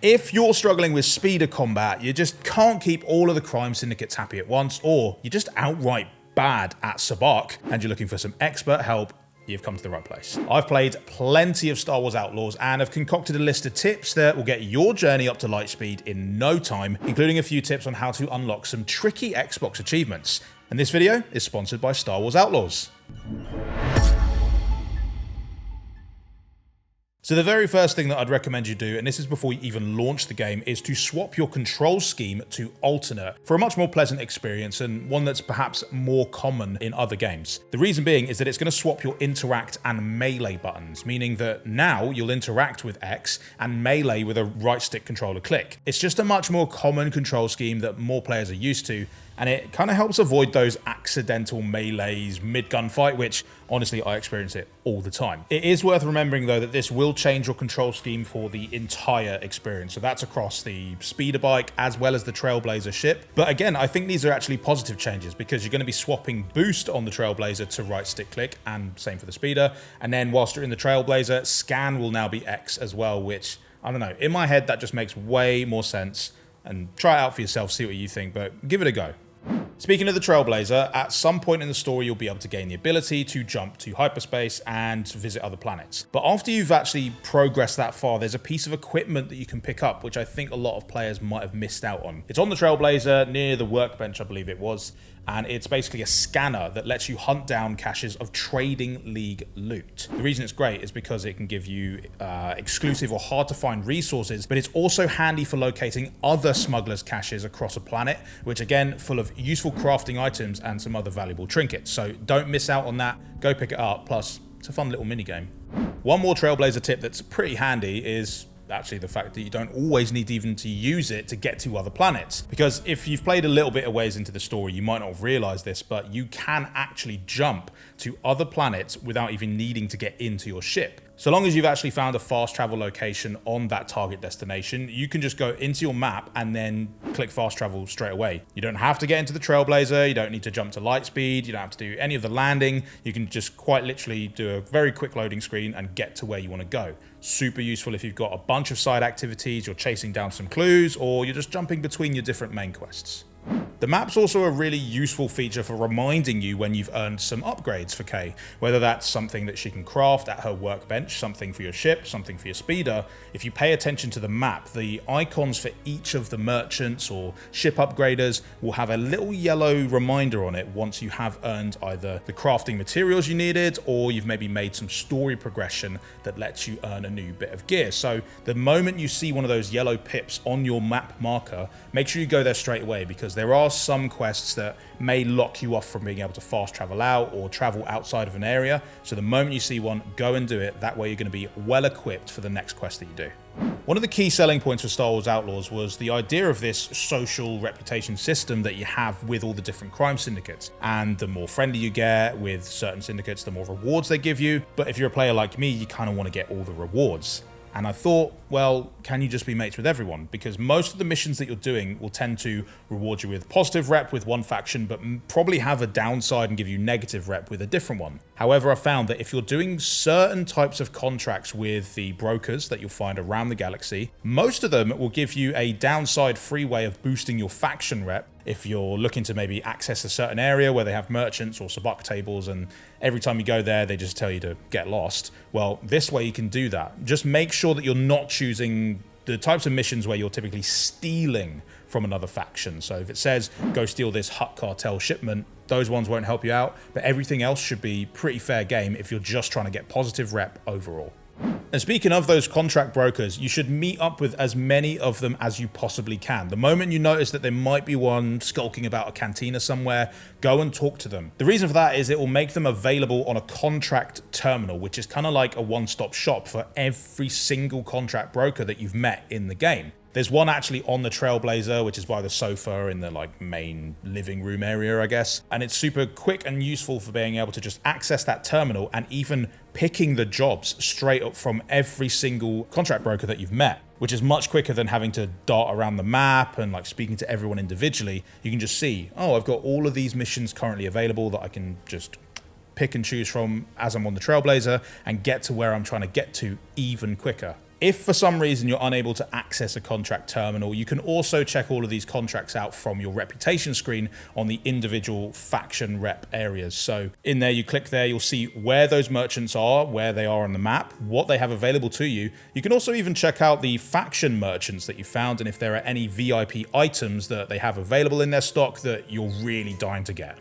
If you're struggling with speeder combat, you just can't keep all of the crime syndicates happy at once, or you're just outright bad at Sabacc and you're looking for some expert help, you've come to the right place. I've played plenty of Star Wars Outlaws and have concocted a list of tips that will get your journey up to light speed in no time, including a few tips on how to unlock some tricky Xbox achievements. And this video is sponsored by Star Wars Outlaws. So the very first thing that I'd recommend you do, and this is before you even launch the game, is to swap your control scheme to alternate for a much more pleasant experience and one that's perhaps more common in other games. The reason being is that it's going to swap your interact and melee buttons, meaning that now you'll interact with X and melee with a right stick controller click. It's just a much more common control scheme that more players are used to, and it kind of helps avoid those accidental melees mid-gunfight, which honestly I experience it all the time. It is worth remembering though that this will change your control scheme for the entire experience, so that's across the speeder bike as well as the Trailblazer ship. But again, I think these are actually positive changes because you're going to be swapping boost on the Trailblazer to right stick click, and same for the speeder, and then whilst you're in the Trailblazer, scan will now be X as well, which, I don't know, in my head that just makes way more sense. And try it out for yourself, see what you think, but give it a go. Speaking of the Trailblazer, at some point in the story you'll be able to gain the ability to jump to hyperspace and visit other planets. But after you've actually progressed that far, there's a piece of equipment that you can pick up, which I think a lot of players might have missed out on. It's on the Trailblazer near the workbench, I believe it was, and it's basically a scanner that lets you hunt down caches of Trading League loot. The reason it's great is because it can give you exclusive or hard to find resources, but it's also handy for locating other smugglers' caches across a planet, which again, full of useful crafting items and some other valuable trinkets. So don't miss out on that, go pick it up, plus it's a fun little mini game. One more Trailblazer tip that's pretty handy is actually the fact that you don't always need even to use it to get to other planets. Because if you've played a little bit of ways into the story, you might not have realized this, but you can actually jump to other planets without even needing to get into your ship. So long as you've actually found a fast travel location on that target destination, you can just go into your map and then click fast travel straight away. You don't have to get into the Trailblazer, you don't need to jump to light speed, you don't have to do any of the landing. You can just quite literally do a very quick loading screen and get to where you want to go. Super useful if you've got a bunch of side activities, you're chasing down some clues, or you're just jumping between your different main quests. The map's also a really useful feature for reminding you when you've earned some upgrades for Kay, whether that's something that she can craft at her workbench, something for your ship, something for your speeder. If you pay attention to the map, the icons for each of the merchants or ship upgraders will have a little yellow reminder on it once you have earned either the crafting materials you needed, or you've maybe made some story progression that lets you earn a new bit of gear. So the moment you see one of those yellow pips on your map marker, make sure you go there straight away, because there are some quests that may lock you off from being able to fast travel out or travel outside of an area. So the moment you see one, go and do it. That way you're going to be well equipped for the next quest that you do. One of the key selling points for Star Wars Outlaws was the idea of this social reputation system that you have with all the different crime syndicates. And the more friendly you get with certain syndicates, the more rewards they give you. But if you're a player like me, you kind of want to get all the rewards. And I thought, well, can you just be mates with everyone? Because most of the missions that you're doing will tend to reward you with positive rep with one faction, but probably have a downside and give you negative rep with a different one. However, I found that if you're doing certain types of contracts with the brokers that you'll find around the galaxy, most of them will give you a downside-free way of boosting your faction rep. If you're looking to maybe access a certain area where they have merchants or Sabacc tables, and every time you go there, they just tell you to get lost. Well, this way you can do that. Just make sure that you're not choosing the types of missions where you're typically stealing from another faction. So if it says, go steal this Hut Cartel shipment, those ones won't help you out, but everything else should be pretty fair game if you're just trying to get positive rep overall. And speaking of those contract brokers, you should meet up with as many of them as you possibly can. The moment you notice that there might be one skulking about a cantina somewhere, go and talk to them. The reason for that is it will make them available on a contract terminal, which is kind of like a one-stop shop for every single contract broker that you've met in the game. There's one actually on the Trailblazer, which is by the sofa in the main living room area, I guess. And it's super quick and useful for being able to just access that terminal and even picking the jobs straight up from every single contract broker that you've met, which is much quicker than having to dart around the map and speaking to everyone individually. You can just see, oh, I've got all of these missions currently available that I can just pick and choose from as I'm on the Trailblazer and get to where I'm trying to get to even quicker. If for some reason you're unable to access a contract terminal, you can also check all of these contracts out from your reputation screen on the individual faction rep areas. So in there, you click there, you'll see where those merchants are, where they are on the map, what they have available to you. You can also even check out the faction merchants that you found and if there are any VIP items that they have available in their stock that you're really dying to get.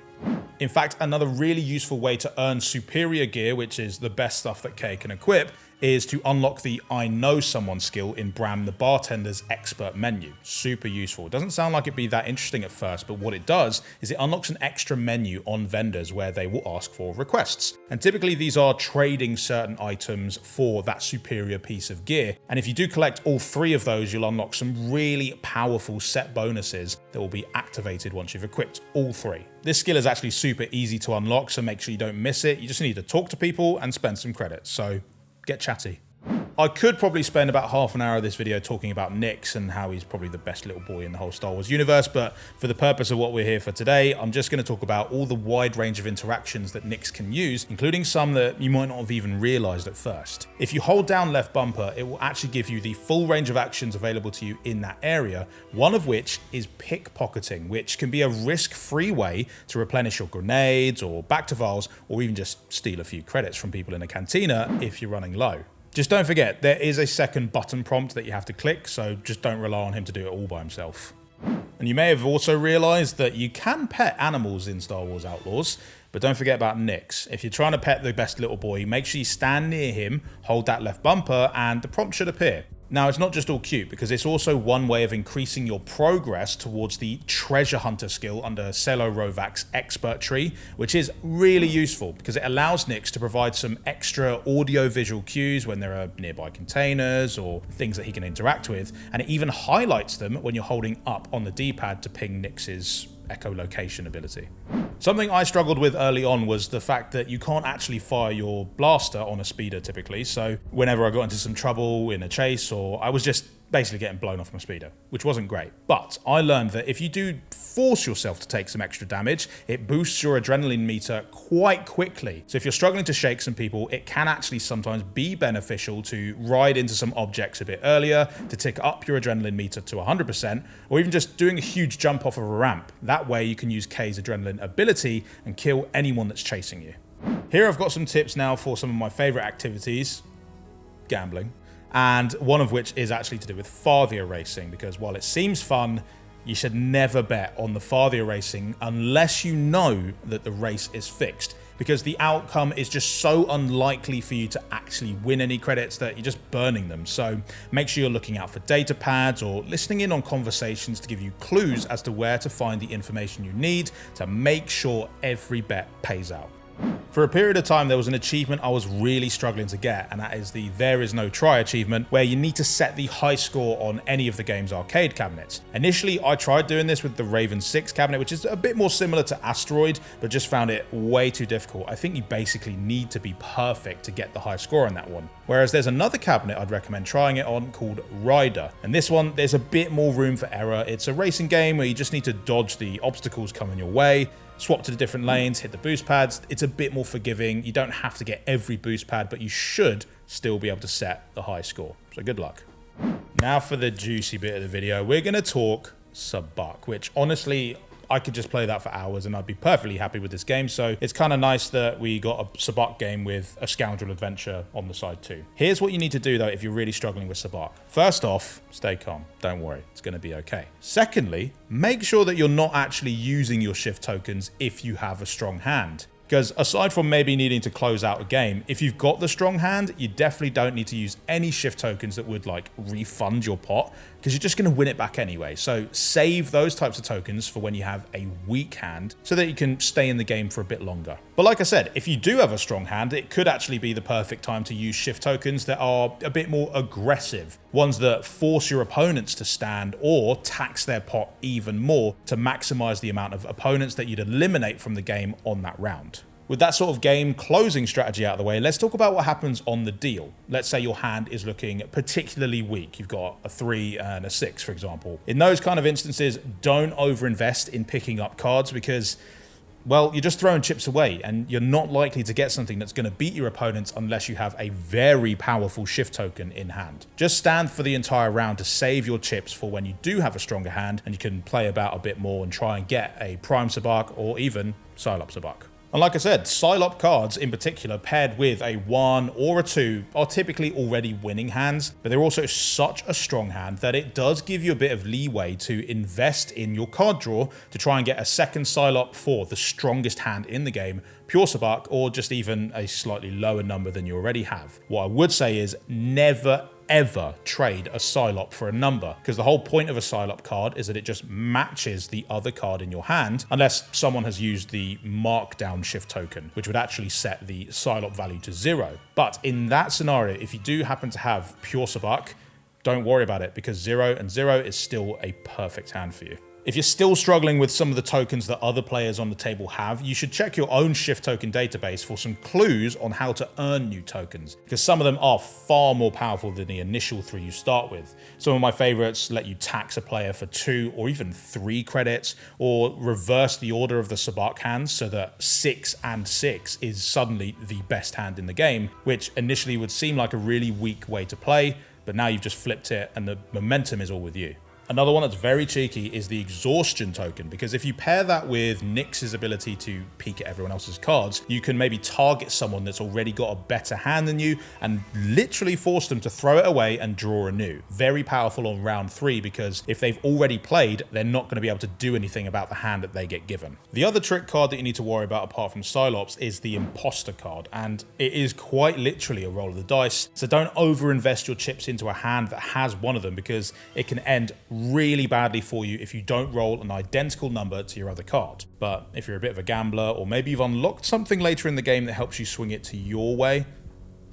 In fact, another really useful way to earn superior gear, which is the best stuff that Kay can equip, is to unlock the I Know Someone skill in Bram the Bartender's expert menu. Super useful. It doesn't sound like it'd be that interesting at first, but what it does is it unlocks an extra menu on vendors where they will ask for requests. And typically these are trading certain items for that superior piece of gear. And if you do collect all 3 of those, you'll unlock some really powerful set bonuses that will be activated once you've equipped all 3. This skill is actually super easy to unlock, so make sure you don't miss it. You just need to talk to people and spend some credits. So get chatty. I could probably spend about half an hour of this video talking about NYX and how he's probably the best little boy in the whole Star Wars universe, but for the purpose of what we're here for today, I'm just going to talk about all the wide range of interactions that NYX can use, including some that you might not have even realized at first. If you hold down left bumper, it will actually give you the full range of actions available to you in that area, one of which is pickpocketing, which can be a risk-free way to replenish your grenades or back to vials, or even just steal a few credits from people in a cantina if you're running low. Just don't forget, there is a second button prompt that you have to click, so just don't rely on him to do it all by himself. And you may have also realized that you can pet animals in Star Wars Outlaws, but don't forget about NYX. If you're trying to pet the best little boy, make sure you stand near him, hold that left bumper, and the prompt should appear. Now, it's not just all cute, because it's also one way of increasing your progress towards the treasure hunter skill under Selo Rovak's expert tree, which is really useful because it allows NYX to provide some extra audio-visual cues when there are nearby containers or things that he can interact with, and it even highlights them when you're holding up on the D-pad to ping NYX's echolocation ability. Something I struggled with early on was the fact that you can't actually fire your blaster on a speeder typically, so whenever I got into some trouble in a chase, or I was just basically getting blown off my speeder, which wasn't great. But I learned that if you do force yourself to take some extra damage, it boosts your adrenaline meter quite quickly. So if you're struggling to shake some people, it can actually sometimes be beneficial to ride into some objects a bit earlier to tick up your adrenaline meter to 100%, or even just doing a huge jump off of a ramp. That way you can use Kay's adrenaline ability and kill anyone that's chasing you. Here I've got some tips now for some of my favorite activities, gambling, and one of which is actually to do with Farthia racing, because while it seems fun, you should never bet on the Farthia racing unless you know that the race is fixed, because the outcome is just so unlikely for you to actually win any credits that you're just burning them. So make sure you're looking out for data pads or listening in on conversations to give you clues as to where to find the information you need to make sure every bet pays out. For a period of time, there was an achievement I was really struggling to get, and that is the There Is No Try achievement, where you need to set the high score on any of the game's arcade cabinets. Initially, I tried doing this with the Raven 6 cabinet, which is a bit more similar to Asteroid, but just found it way too difficult. I think you basically need to be perfect to get the high score on that one. Whereas there's another cabinet I'd recommend trying it on called Rider. And this one, there's a bit more room for error. It's a racing game where you just need to dodge the obstacles coming your way, swap to the different lanes, hit the boost pads. It's a bit more forgiving. You don't have to get every boost pad, but you should still be able to set the high score. So good luck. Now for the juicy bit of the video, we're going to talk Sabacc, which honestly, I could just play that for hours and I'd be perfectly happy with this game. So it's kind of nice that we got a Sabacc game with a scoundrel adventure on the side too. Here's what you need to do though if you're really struggling with Sabacc. First off, stay calm. Don't worry, it's going to be okay. Secondly, make sure that you're not actually using your shift tokens if you have a strong hand. Because aside from maybe needing to close out a game, if you've got the strong hand, you definitely don't need to use any shift tokens that would like refund your pot, because you're just going to win it back anyway. So save those types of tokens for when you have a weak hand so that you can stay in the game for a bit longer. But like I said, if you do have a strong hand, it could actually be the perfect time to use shift tokens that are a bit more aggressive, ones that force your opponents to stand or tax their pot even more to maximize the amount of opponents that you'd eliminate from the game on that round. With that sort of game closing strategy out of the way, let's talk about what happens on the deal. Let's say your hand is looking particularly weak. You've got a 3 and a 6, for example. In those kind of instances, don't overinvest in picking up cards, because well, you're just throwing chips away, and you're not likely to get something that's going to beat your opponents unless you have a very powerful shift token in hand. Just stand for the entire round to save your chips for when you do have a stronger hand, and you can play about a bit more and try and get a Prime Sabacc or even Psylop Sabacc. And like I said, Psylop cards in particular paired with a 1 or a 2 are typically already winning hands, but they're also such a strong hand that it does give you a bit of leeway to invest in your card draw to try and get a second Psylop for the strongest hand in the game, Pure Sabacc, or just even a slightly lower number than you already have. What I would say is never ever trade a Psylop for a number, because the whole point of a Psylop card is that it just matches the other card in your hand, unless someone has used the markdown shift token, which would actually set the Psylop value to 0. But in that scenario, if you do happen to have Pure Sabacc, don't worry about it, because 0 and 0 is still a perfect hand for you. If you're still struggling with some of the tokens that other players on the table have, you should check your own shift token database for some clues on how to earn new tokens, because some of them are far more powerful than the initial 3 you start with. Some of my favorites let you tax a player for 2 or even 3 credits, or reverse the order of the Sabacc hands so that 6 and 6 is suddenly the best hand in the game, which initially would seem like a really weak way to play, but now you've just flipped it and the momentum is all with you. Another one that's very cheeky is the exhaustion token, because if you pair that with NYX's ability to peek at everyone else's cards, you can maybe target someone that's already got a better hand than you and literally force them to throw it away and draw anew. Very powerful on round 3, because if they've already played, they're not going to be able to do anything about the hand that they get given. The other trick card that you need to worry about apart from Psylops is the imposter card, and it is quite literally a roll of the dice, so don't overinvest your chips into a hand that has one of them, because it can end really badly for you if you don't roll an identical number to your other card. But if you're a bit of a gambler, or maybe you've unlocked something later in the game that helps you swing it to your way,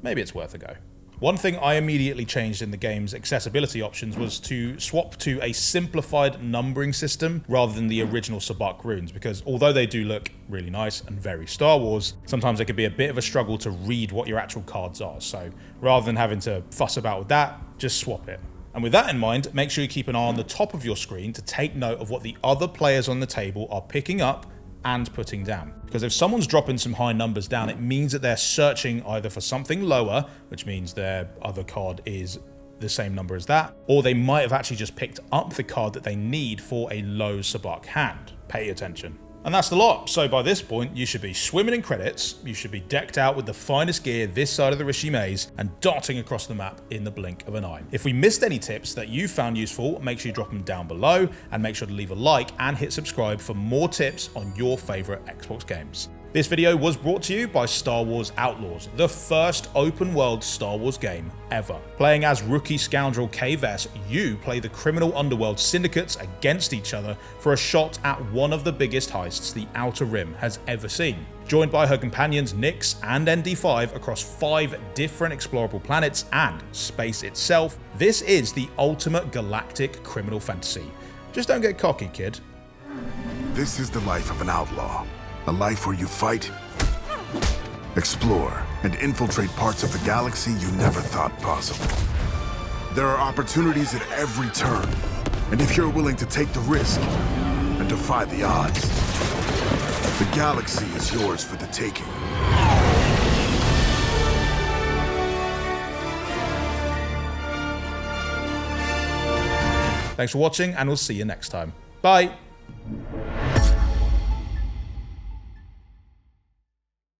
maybe it's worth a go. One thing I immediately changed in the game's accessibility options was to swap to a simplified numbering system rather than the original Sabacc runes, because although they do look really nice and very Star Wars, sometimes it can be a bit of a struggle to read what your actual cards are. So rather than having to fuss about with that, just swap it. And with that in mind, make sure you keep an eye on the top of your screen to take note of what the other players on the table are picking up and putting down. Because if someone's dropping some high numbers down, it means that they're searching either for something lower, which means their other card is the same number as that, or they might have actually just picked up the card that they need for a low Sabacc hand. Pay attention. And that's the lot. So by this point, you should be swimming in credits, you should be decked out with the finest gear this side of the Rishi Maze, and darting across the map in the blink of an eye. If we missed any tips that you found useful, make sure you drop them down below, and make sure to leave a like and hit subscribe for more tips on your favorite Xbox games. This video was brought to you by Star Wars Outlaws, the first open-world Star Wars game ever. Playing as rookie scoundrel K-Vess, you play the criminal underworld syndicates against each other for a shot at one of the biggest heists the Outer Rim has ever seen. Joined by her companions NYX and ND5 across 5 different explorable planets and space itself, this is the ultimate galactic criminal fantasy. Just don't get cocky, kid. This is the life of an outlaw. A life where you fight, explore, and infiltrate parts of the galaxy you never thought possible. There are opportunities at every turn, and if you're willing to take the risk and defy the odds, the galaxy is yours for the taking. Thanks for watching, and we'll see you next time. Bye!